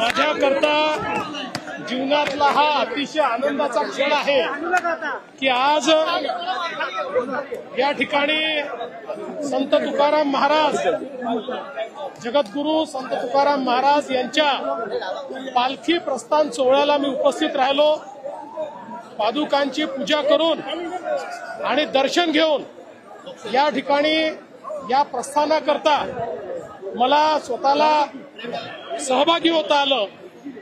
माझ्याकरता जीवनातला हा अतिशय आनंदाचा क्षण आहे की आज या ठिकाणी संत तुकाराम महाराज, जगद्गुरू संत तुकाराम महाराज यांच्या पालखी प्रस्थान सोहळ्याला मी उपस्थित राहिलो. पादुकांची पूजा करून आणि दर्शन घेऊन या ठिकाणी या प्रस्थानाकरता मला स्वतःला सहभागी होता आलं.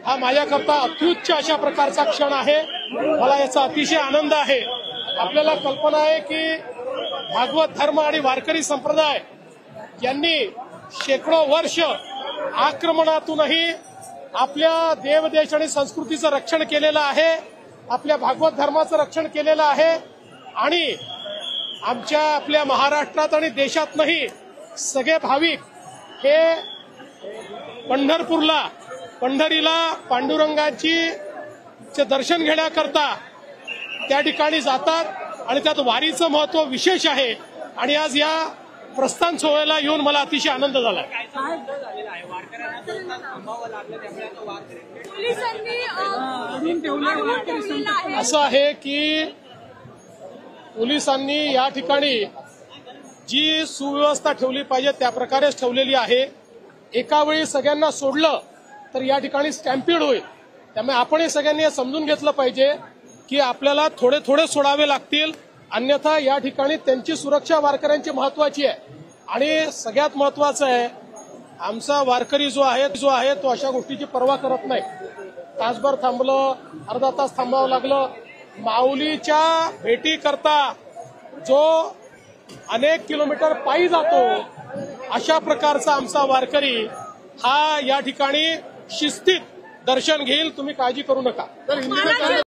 हा माझ्याकरता अत्युच्च अशा प्रकारचा क्षण आहे. मला याचा अतिशय आनंद आहे. आपल्याला कल्पना आहे की भागवत धर्म आणि वारकरी संप्रदाय यांनी शेकडो वर्ष आक्रमणातूनही आपल्या देवदेश आणि संस्कृतीचं रक्षण केलेलं आहे, आपल्या भागवत धर्माचं रक्षण केलेलं आहे. आणि आपल्या महाराष्ट्रात आणि देशातही सगळे भाविक हे पंढरीला पांडुरंगाची दर्शन घेण्याकरता त्या ठिकाणी जातात आणि त्यात वारीचं महत्व विशेष आहे. आणि आज या प्रस्थान सोहळ्याला येऊन मला अतिशय आनंद झाला. असं आहे की पोलिसांनी या ठिकाणी जी सुव्यवस्था ठेवली पाहिजे त्या प्रकारेच ठेवलेली आहे. एका वेळी सगळ्यांना सोडलं तर या ठिकाणी स्टॅम्पीड होईल. त्यामुळे आपण हे सगळ्यांनी समजून घेतलं पाहिजे की आपल्याला थोडे थोडे सोडावे लागतील, अन्यथा या ठिकाणी त्यांची सुरक्षा वारकऱ्यांची महत्वाची आहे. आणि सगळ्यात महत्वाचं आहे, आमचा वारकरी जो आहे तो अशा गोष्टीची पर्वा करत नाही. तासभर थांबलं, अर्धा तास थांबावं लागलं, माऊलीच्या भेटीकरता जो अनेक किलोमीटर पायी जातो अशा प्रकारचा आमचा वारकरी हा या ठिकाणी शिस्तीत दर्शन घेईल. तुम्ही काळजी करू नका.